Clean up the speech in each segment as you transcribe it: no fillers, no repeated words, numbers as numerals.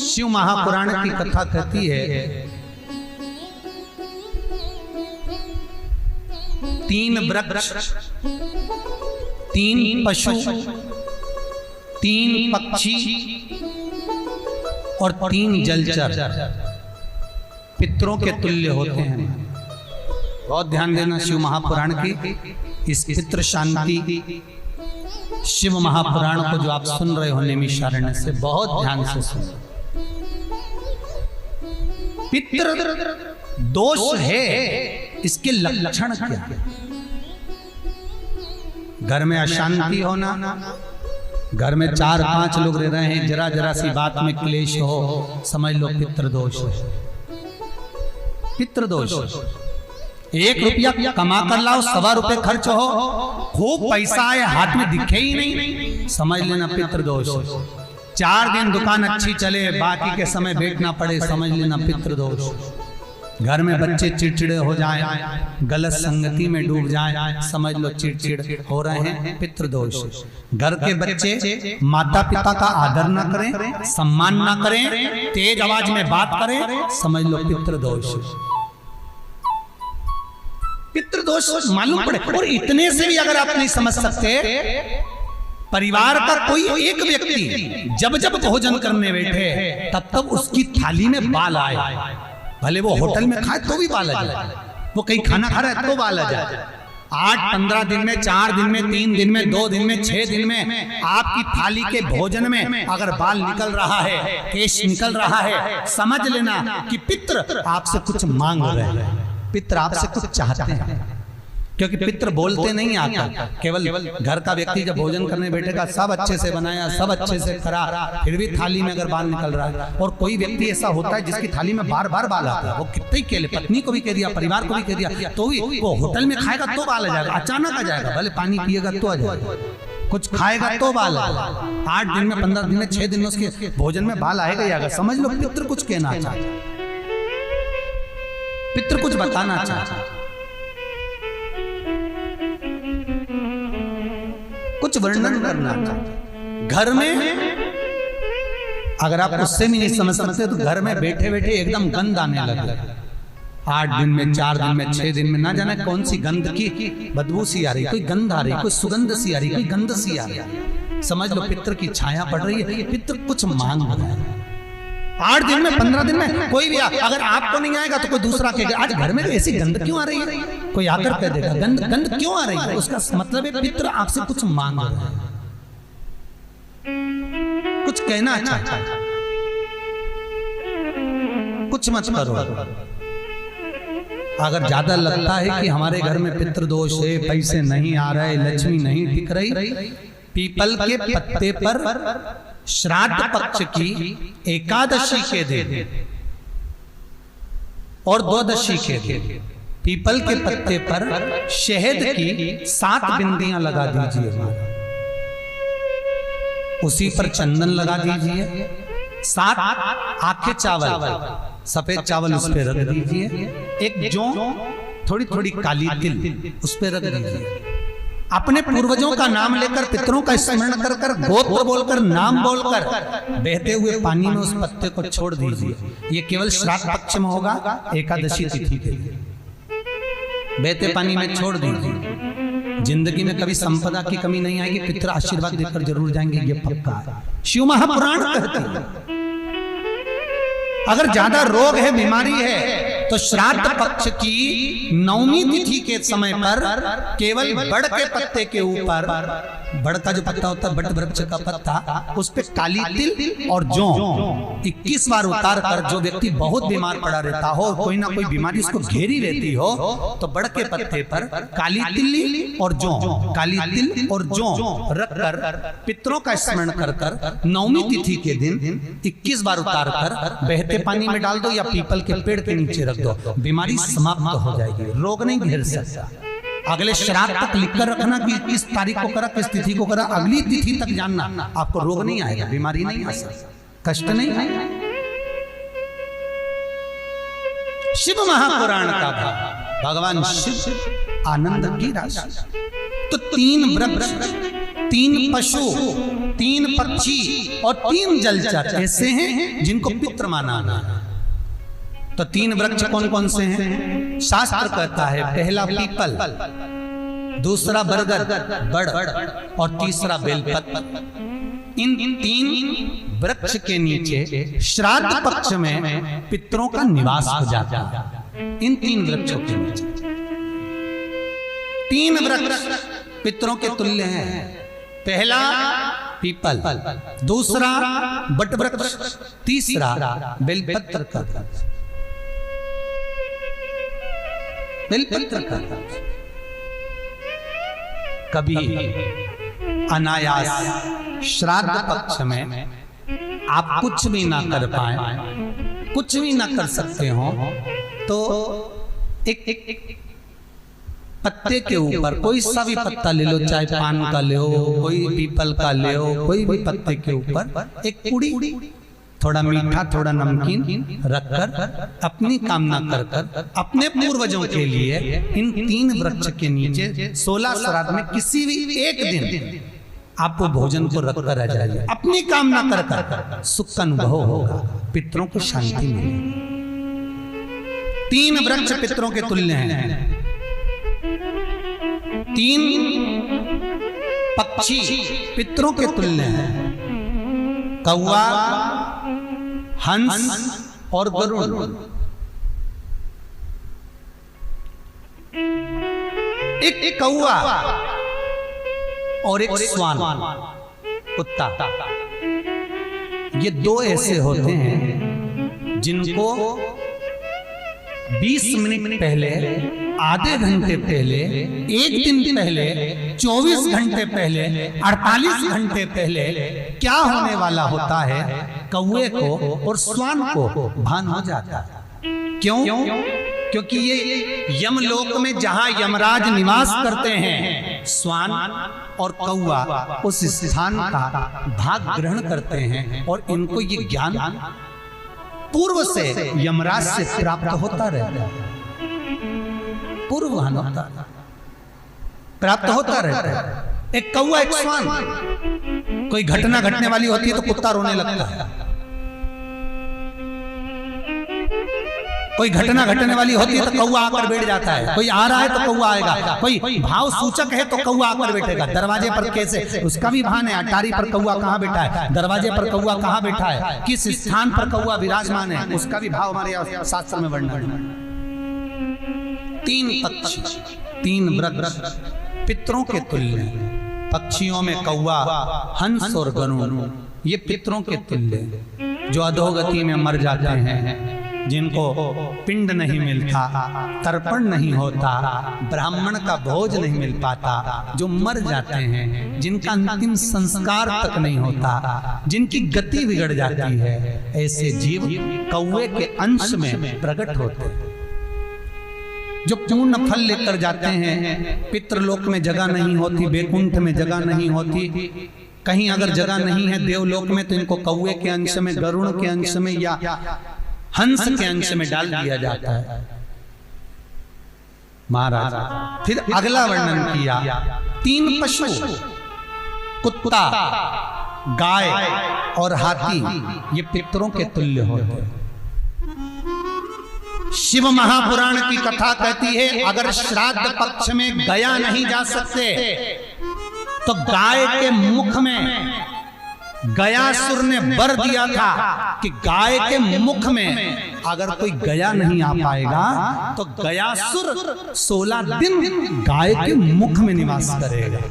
शिव महापुराण की कथा कहती है, 3 वृक्ष, 3 पशु, 3 पक्षी और 3 जलचर पितरों के तुल्य होते हैं। बहुत ध्यान देना शिव महापुराण की इस पितृ शांति शिव महापुराण को जो आप सुन रहे हो नैमिषारण्य से, बहुत ध्यान से सुनो। पितृ दोष है, इसके लक्षण क्या है? घर में अशांति होना, घर में 4-5 लोग रह रहे हैं, जरा जरा सी बात में क्लेश हो, समझ लो पितृदोष है। पितृदोष, 1 रुपया कमा कर लाओ, 1.25 रुपए खर्च हो, खूब पैसा आए हाथ में दिखे ही नहीं, समझ लेना पितृदोष। 4 दिन दुकान अच्छी चले, बाकी के समय बैठना पड़े, समझ लेना पितृदोष। घर में बच्चे चिड़चिड़े हो जाएं, गलत संगति में डूब जाएं, समझ लो चिड़चिड़ हो रहे हैं, पितृदोष। घर के बच्चे माता पिता का आदर ना करें, सम्मान ना करें, तेज आवाज में बात करें, समझ लो पितृदोष। पितृदोष मालूम पड़े। और इतने से भी अगर आप नहीं समझ सकते, परिवार का कोई एक व्यक्ति जब जब भोजन करने बैठे तब तब उसकी थाली में बाल आए, भले वो होटल में खाए तो भी बाल आ जाए, वो कहीं खाना खा रहा है तो बाल आ जाए। 8-15 दिन में, 4 दिन में, 3 दिन में, 2 दिन में, 6 दिन में आपकी थाली के भोजन में अगर बाल निकल रहा है, केश निकल रहा है, समझ लेना कि पितृ आपसे कुछ मांग रहे हैं, पितृ आपसे कुछ चाहते हैं। क्योंकि पितृ बोलते नहीं आकर, केवल घर का व्यक्ति जब भोजन करने बैठेगा, सब अच्छे से बनाया, सब अच्छे से करा, फिर भी थाली में अगर बाल निकल रहा है, और कोई व्यक्ति ऐसा होता है जिसकी थाली में बार बार बाल आता है, वो कितने ही केले, पत्नी को भी कह दिया, परिवार को भी कह दिया, तो भी वो होटल में खाएगा तो बाल आ जाएगा, अचानक आ जाएगा, भले पानी पिएगा तो आ जाएगा, कुछ खाएगा तो बाल आएगा। 8 दिन में, 15 दिन में, 6 दिन में उसके भोजन में बाल आएगा ही आएगा। समझ लो पितृ कुछ कहना चाहते, पितृ कुछ बताना चाहते, कुछ वर्णन करना चाहते। घर में अगर आप उससे भी नहीं समझ सकते तो घर में बैठे बैठे एकदम गंध आने लगे। 8 दिन में, 4 दिन में, 6 दिन में, ना जाने कौन सी गंध की बदबू सी आ रही, कोई गंध आ रही, कोई सुगंध सी आ रही, कोई गंध सी आ रही, समझ लो पितृ की छाया पड़ रही है, पितृ कुछ मांग रहा है। 8 दिन में, 15 दिन में कोई भी अगर आपको नहीं आएगा तो कोई दूसरा कहेगा आज घर में ऐसी गंध क्यों आ रही है, कोई आकर कह देगा गंध क्यों आ रही है, उसका मतलब है पितृ आपसे कुछ मांग रहा है, कुछ कहना चाहता है, कुछ मत करो। अगर ज्यादा लगता है कि हमारे घर में पितृदोष है, पैसे नहीं आ रहे, लक्ष्मी नहीं टिक रही, पीपल के पत्ते पर श्राद्ध पक्ष की एकादशी के दिन और द्वादशी के दिन पीपल के पत्ते पर शहद की 7 बिंदियां लगा दीजिए, उसी पर चंदन लगा दीजिए, 7 आखे चावल, सफेद चावल उस पर रख दीजिए, एक जौ, थोड़ी थोड़ी काली तिल उस पर रख दीजिए। अपने पूर्वजों का नाम लेकर, पितरों का स्मरण कर कर, गोत्र बोलकर, नाम बोलकर बहते हुए पानी में उस पत्ते को छोड़ दीजिए। ये केवल श्राद्ध पक्ष में होगा, एकादशी तिथि के लिए बहते पानी में छोड़ दीजिए। जिंदगी में कभी संपदा की कमी नहीं आएगी, पितर आशीर्वाद देकर जरूर जाएंगे, ये पक्का है। शिव महापुराण कहते हैं अगर ज्यादा रोग है, बीमारी है, तो श्राद्ध पक्ष की 9वीं तिथि के समय पर केवल बड़ के पत्ते के ऊपर, बड़ का जो पत्ता होता है, बट वृक्ष का पत्ता, उस पे काली तिल और जौ 21 बार उतार कर, जो व्यक्ति बहुत बीमार पड़ा रहता हो, कोई ना कोई बीमारी उसको घेरी रहती हो, तो बड़ के पत्ते पर काली तिल और जौ, काली तिल और जौ रख कर पितरों का स्मरण कर कर 9वीं तिथि के दिन 21 बार उतार कर बहते पानी में डाल दो या पीपल के पेड़ के नीचे रख दो, बीमारी समाप्त हो जाएगी, रोग नहीं घेर सकता। अगले श्राद्ध तक लिखकर रखना कि किस तारीख को करा, किस तिथि को करा, अगली तिथि तक जानना, आपको रोग नहीं आएगा, बीमारी नहीं आ सकता, कष्ट नहीं आएगा। शिव महापुराण का भाव, भगवान शिव आनंद की राशि। तो 3 वृक्ष, 3 पशु, 3 पक्षी और 3 जलचर ऐसे हैं जिनको पितृ माना गया। तो 3 वृक्ष कौन कौन से हैं? शास्त्र कहता है पहला पीपल, दूसरा बरगद बड़ और तीसरा बेलपत्र। इन 3 वृक्ष के नीचे श्राद्ध पक्ष में पितरों का निवास हो जाता है। इन 3 वृक्षों के नीचे 3 वृक्ष पितरों के तुल्य हैं। पहला पीपल, दूसरा बट वृक्ष, तीसरा बेलपत्र का वृक्ष। बेलपत्र का वृक्ष कभी अनायास श्राद्ध पक्ष में आप कुछ भी ना कर पाए, कुछ भी ना कर सकते हो, तो एक पत्ते के ऊपर कोई सा भी पत्ता ले लो, चाहे पान का ले हो, कोई पीपल का ले हो, कोई भी पत्ते के ऊपर एक पुड़ी, थोड़ा मीठा थोड़ा नमकीन रखकर अपनी कामना कर अपने पूर्वजों के लिए इन 3 वृक्ष के नीचे 16 श्राद्ध में किसी भी एक दिन आप वो भोजन को रखकर रह जाइए। अपनी कामना कर सुख का अनुभव होगा, पितरों को शांति मिलेगी। 3 वृक्ष पितरों के तुल्य हैं। 3 पक्षी पितरों के तुल्य हैं। कौवा, हंस और गरुड़। एक कौवा और एक स्वान, कुत्ता, ये 2 ऐसे होते हैं जिनको 20 मिनट पहले, आधे घंटे पहले, 1 दिन पहले, 24 घंटे पहले, 48 घंटे पहले क्या होने वाला होता है कौवे को और स्वान को भान हो जाता है। क्यों? क्योंकि ये यमलोक में जहां यमराज निवास करते हैं, स्वान और कौवा उस स्थान का भाग ग्रहण करते हैं और इनको ये ज्ञान पूर्व से यमराज से प्राप्त होता रहता है। पूर्वभान होता प्राप्त होता रहता है। एक कौवा, एक स्वान, कोई घटना घटने वाली होती है तो कुत्ता रोने लगता है, कोई घटना घटने वाली होती है तो कौवा आकर बैठ जाता है, कोई आ रहा है तो कौवा आएगा, कोई भाव सूचक है तो कौवा आकर बैठेगा। दरवाजे पर कैसे, उसका भी भान है, अटारी पर कौवा कहाँ बैठा है, दरवाजे पर कौवा कहाँ बैठा है, किस स्थान पर कौवा विराजमान है, उसका भी भाव हमारे शास्त्र में वर्णन है। 3 पक्षी, 3 वृक्ष पितरों के तुल्य हैं। पक्षियों में कौवा, हंस और गरुड़ ये पितरों के तुल्य, जो अधोगति में मर जाते हैं, जिनको पिंड नहीं मिलता, तर्पण नहीं होता, ब्राह्मण का भोज नहीं मिल पाता, जो मर जाते हैं, जिनका अंतिम संस्कार तक नहीं होता, जिनकी गति बिगड़ जाती है, ऐसे जीव कौवे के अंश में प्रकट होते हैं, जो पूर्ण फल लेकर जाते हैं। पितृलोक में जगह नहीं होती, बैकुंठ में जगह नहीं होती, कहीं अगर जगह नहीं है देवलोक में तो इनको कौवे के अंश में, गरुड़ के अंश में या हंस के अंश में डाल दिया जाता है। महाराज फिर अगला वर्णन किया, 3 पशु, कुत्ता, गाय और हाथी ये पितरों के तुल्य होते हैं। शिव महापुराण की कथा कहती है अगर श्राद्ध पक्ष में गया नहीं जा सकते तो गाय के मुख में गयासुर ने वर दिया था कि गाय के मुख में अगर कोई गया नहीं आ पाएगा तो गयासुर 16 दिन गाय के मुख में निवास करेगा।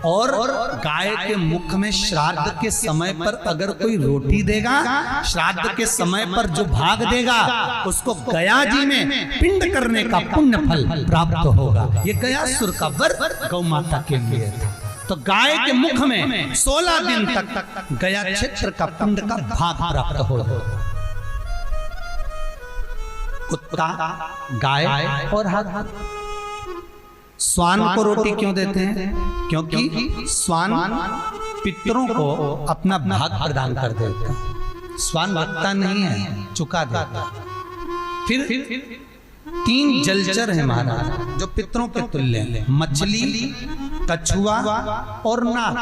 और गाय के मुख में श्राद्ध के समय पर अगर कोई रोटी देगा, श्राद्ध के समय पर जो भाग देगा उसको गया जी में पिंड करने का पुण्य फल प्राप्त होगा। ये गयासुर का वर गौ माता के लिए था। तो गाय के मुख में 16 दिन तक गया क्षेत्र का पिंड का भाग प्राप्त होगा। कुत्ता, गाय और हाथी। स्वान को रोटी क्यों देते हैं? क्योंकि स्वान पितरों को अपना भाग प्रदान कर देता है। स्वान भगता नहीं है, चुका देता। फिर 3 जलचर है महाराज जो पितरों के तुल्य हैं। मछली, कछुआ और नाग।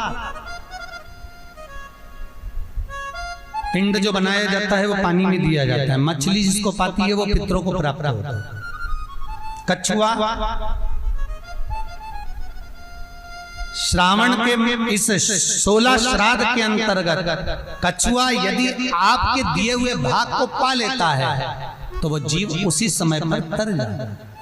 पिंड जो बनाया जाता है वो पानी में दिया जाता है, मछली जिसको पाती है वो पितरों को प्राप्त होता है। कछुआ श्रावण के इस 16 श्राद्ध के अंतर्गत कछुआ यदि आपके दिए हुए भाग को पा लेता है तो वो जीव उसी समय पर तर जाता है।